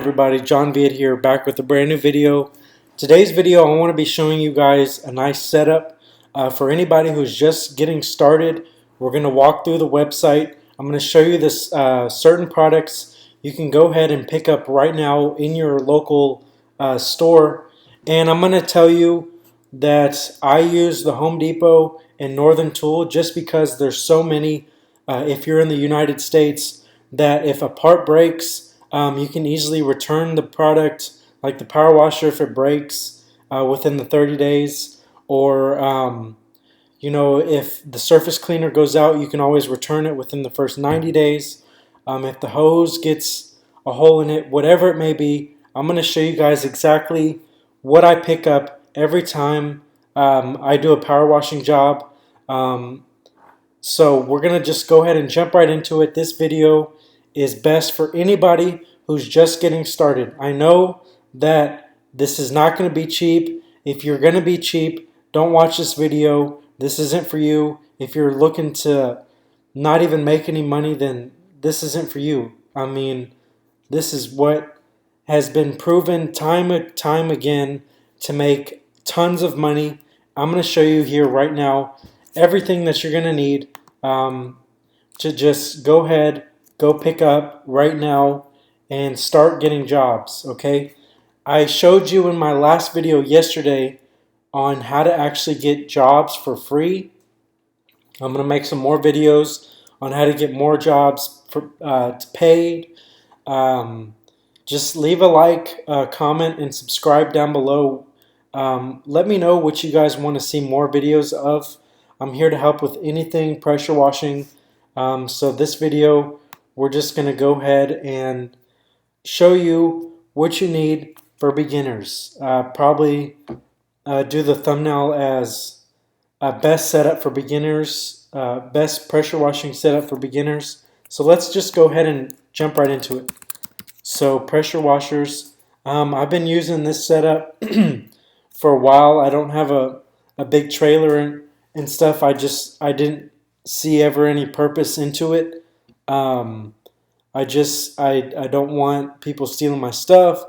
Everybody, John Viet here, back with a brand new video. Today's video, I want to be showing you guys a nice setup for anybody who's just getting started. We're going to walk through the website. I'm going to show you this certain products you can go ahead and pick up right now in your local store. And I'm going to tell you that I use the Home Depot and Northern Tool just because there's so many, if you're in the United States, that if a part breaks, you can easily return the product, like the power washer, if it breaks within the 30 days, or if the surface cleaner goes out, you can always return it within the first 90 days. If the hose gets a hole in it, whatever it may be, I'm going to show you guys exactly what I pick up every time I do a power washing job. So we're going to just go ahead and jump right into it. This video is best for anybody who's just getting started. I know that this is not going to be cheap. If you're going to be cheap, don't watch this video. This isn't for you. If you're looking to not even make any money, then this isn't for you. I mean, this is what has been proven time and time again to make tons of money. I'm going to show you here right now everything that you're going to need to just go ahead, go pick up right now and start getting jobs. Okay, I showed you in my last video yesterday on how to actually get jobs for free. I'm going to make some more videos on how to get more jobs for paid. Just leave a like, comment, and subscribe down below. Let me know what you guys want to see more videos of. I'm here to help with anything pressure washing. So this video, we're just going to go ahead and show you what you need for beginners. Probably do the thumbnail as best setup for beginners, best pressure washing setup for beginners. So let's just go ahead and jump right into it. So pressure washers, I've been using this setup for a while. I don't have a big trailer and stuff. I didn't see ever any purpose into it. I don't want people stealing my stuff,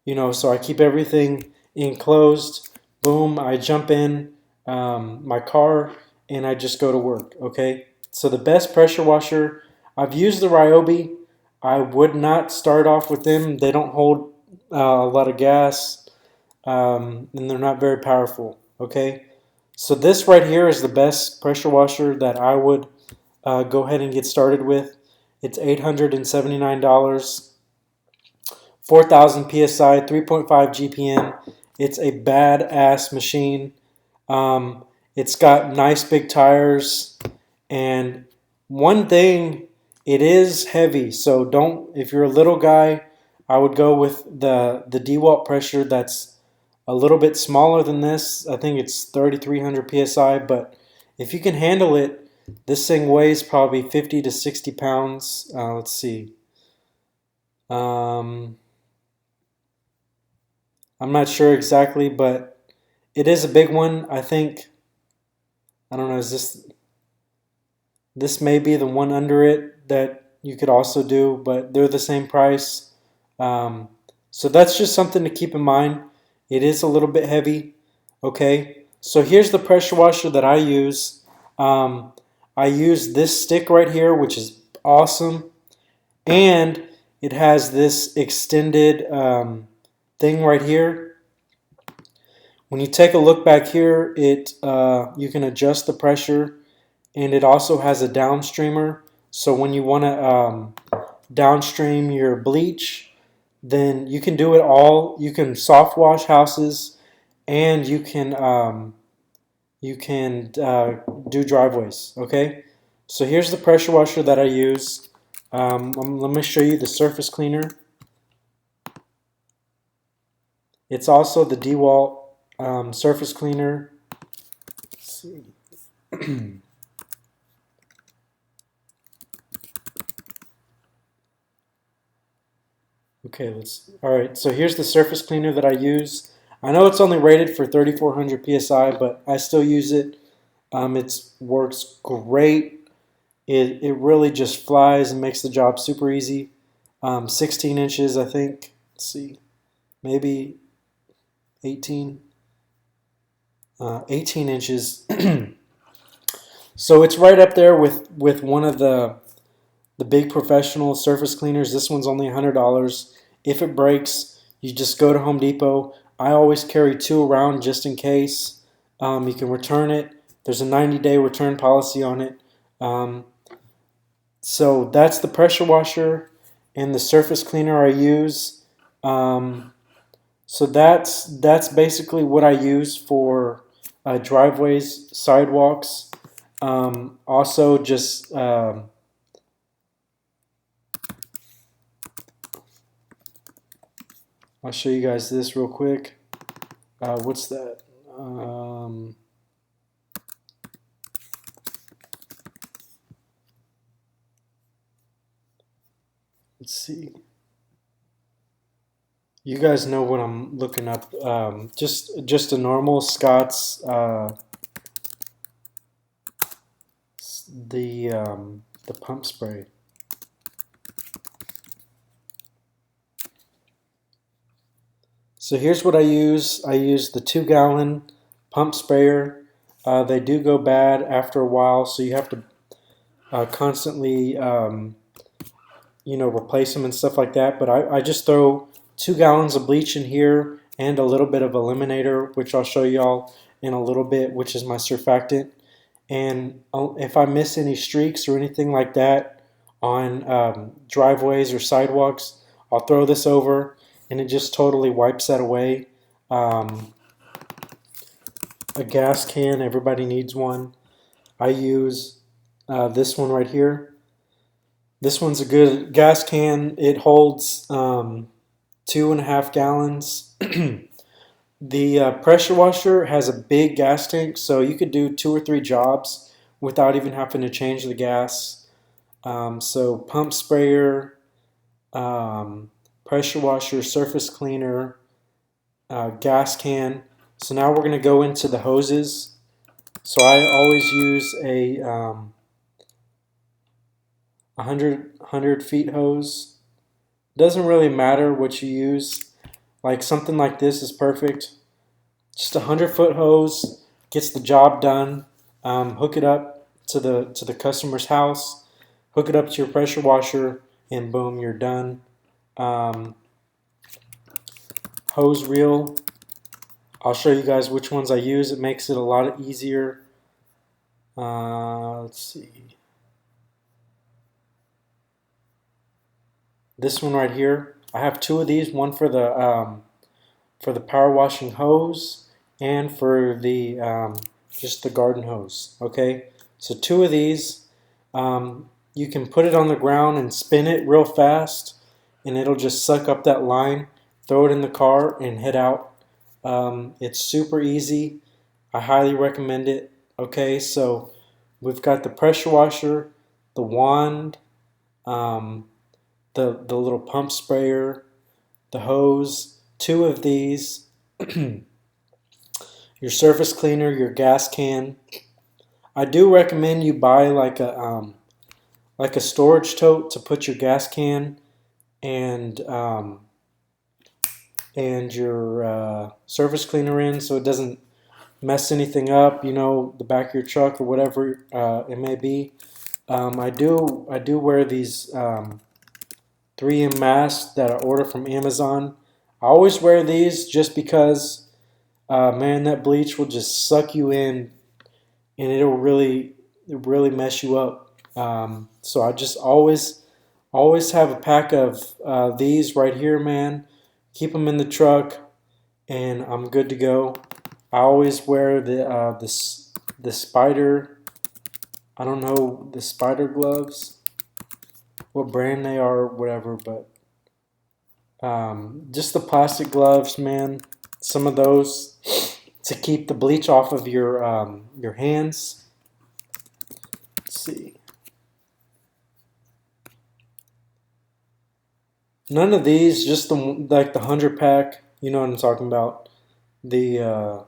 so I keep everything enclosed. Boom, I jump in my car and I just go to work. Okay, so the best pressure washer, I've used the Ryobi. I would not start off with them. They don't hold a lot of gas, and they're not very powerful. Okay, so this right here is the best pressure washer that I would go ahead and get started with. It's $879, 4,000 psi, 3.5 GPM. It's a badass machine. It's got nice big tires, and one thing, it is heavy. So if you're a little guy, I would go with the DeWalt pressure that's a little bit smaller than this. I think it's 3,300 psi, but if you can handle it, this thing weighs probably 50 to 60 pounds. Let's see. I'm not sure exactly, but it is a big one. I think, I don't know, this may be the one under it that you could also do, but they're the same price. So that's just something to keep in mind. It is a little bit heavy. Okay, so here's the pressure washer that I use. I use this stick right here, which is awesome, and it has this extended thing right here. When you take a look back here, you can adjust the pressure, and it also has a downstreamer. So when you want to downstream your bleach, then you can do it all. You can soft wash houses, and you can do driveways. Okay, so here's the pressure washer that I use. Let me show you the surface cleaner. It's also the DeWalt surface cleaner. Let's see. Okay, all right, so here's the surface cleaner that I use. I know it's only rated for 3,400 psi, but I still use it. It works great. It really just flies and makes the job super easy. 16 inches, I think, let's see, maybe 18, 18 inches. So it's right up there with one of the big professional surface cleaners. This one's only $100. If it breaks, you just go to Home Depot. I always carry 2 around just in case. You can return it. There's a 90-day return policy on it. So that's the pressure washer and the surface cleaner I use. So that's basically what I use for driveways, sidewalks. Also, just I'll show you guys this real quick. What's that? Let's see. You guys know what I'm looking up. Just a normal Scott's the pump spray. So here's what I use. I use the 2-gallon pump sprayer. They do go bad after a while, so you have to constantly replace them and stuff like that. But I just throw 2 gallons of bleach in here and a little bit of Eliminator, which I'll show y'all in a little bit, which is my surfactant. And if I miss any streaks or anything like that on driveways or sidewalks, I'll throw this over and it just totally wipes that away. A gas can, everybody needs one. I use this one right here. This one's a good gas can. It holds 2.5 gallons. The pressure washer has a big gas tank, so you could do 2 or 3 jobs without even having to change the gas. So pump sprayer, pressure washer, surface cleaner, gas can. So now we're going to go into the hoses. So I always use a 100 feet hose. Doesn't really matter what you use. Like something like this is perfect. Just a 100-foot hose gets the job done. Hook it up to the customer's house. Hook it up to your pressure washer, and boom, you're done. Hose reel. I'll show you guys which ones I use. It makes it a lot easier. Let's see. This one right here. I have 2 of these. One for the power washing hose and for the just the garden hose. Okay, so 2 of these. You can put it on the ground and spin it real fast, and it'll just suck up that line. Throw it in the car and head out. It's super easy. I highly recommend it. Okay, so we've got the pressure washer, the wand, the little pump sprayer, the hose, 2 of these, your surface cleaner, your gas can. I do recommend you buy like a storage tote to put your gas can and your surface cleaner in, so it doesn't mess anything up, the back of your truck or whatever it may be. I do wear these 3M masks that I order from Amazon. I always wear these just because, man, that bleach will just suck you in, and it'll really mess you up. So I just always have a pack of these right here, man. Keep them in the truck, and I'm good to go. I always wear the spider. I don't know the spider gloves, what brand they are, or whatever, but just the plastic gloves, man. Some of those to keep the bleach off of your hands. Let's see. None of these, just like the 100 pack. You know what I'm talking about. The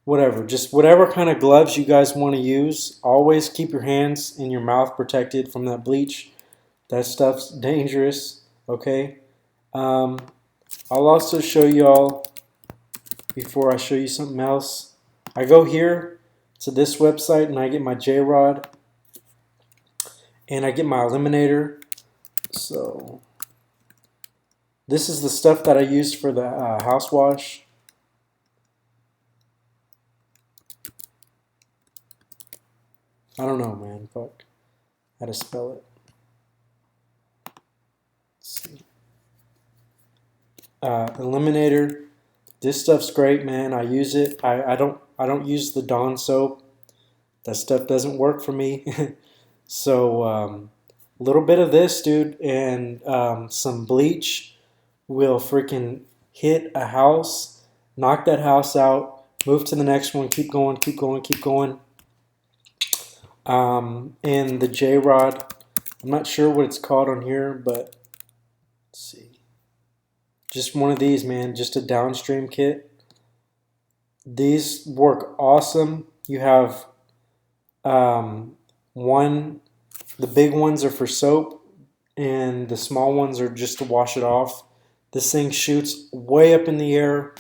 whatever, just whatever kind of gloves you guys want to use. Always keep your hands and your mouth protected from that bleach. That stuff's dangerous. Okay. Um, I'll also show y'all, before I show you something else, I go here to this website and I get my J-Rod and I get my Eliminator. So this is the stuff that I use for the house wash. I don't know, man. Fuck. How to spell it. Let's see. Eliminator. This stuff's great, man. I use it. I don't use the Dawn soap. That stuff doesn't work for me. So a little bit of this, dude, and some bleach will freaking hit a house, knock that house out, move to the next one, keep going, keep going, keep going. And the J-Rod, I'm not sure what it's called on here, but let's see. Just one of these, man, just a downstream kit. These work awesome. You have one, the big ones are for soap, and the small ones are just to wash it off. This thing shoots way up in the air,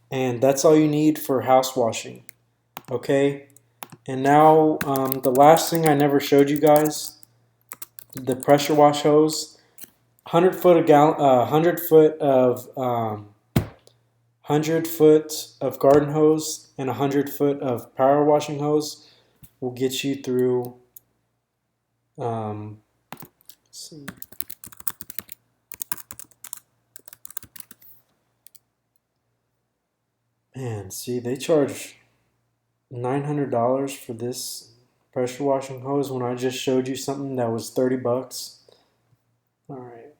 and that's all you need for house washing. Okay, and now the last thing I never showed you guys, the pressure wash hose. 100 foot of 100 foot of garden hose and 100 foot of power washing hose will get you through. Let's see. Man, see, they charge $900 for this pressure washing hose when I just showed you something that was 30 bucks. All right.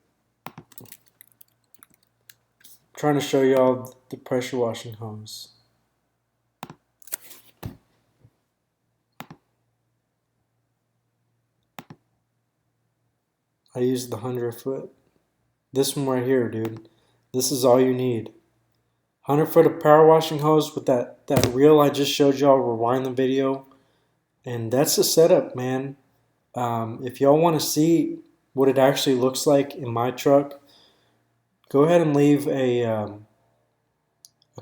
Trying to show y'all the pressure washing hose. I used the 100 foot. This one right here, dude. This is all you need. 100 foot of power washing hose with that reel I just showed y'all. Rewind the video. And that's the setup, man. If y'all want to see what it actually looks like in my truck, go ahead and leave a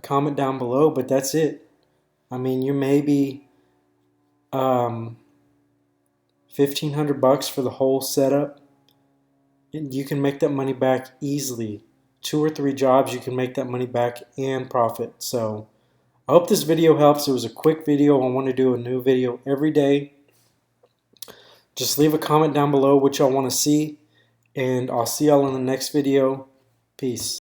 comment down below. But that's it. I mean, you may be 1,500 bucks for the whole setup. You can make that money back easily. 2 or 3 jobs, you can make that money back and profit. So I hope this video helps. It was a quick video. I want to do a new video every day. Just leave a comment down below what y'all want to see, and I'll see y'all in the next video. Peace.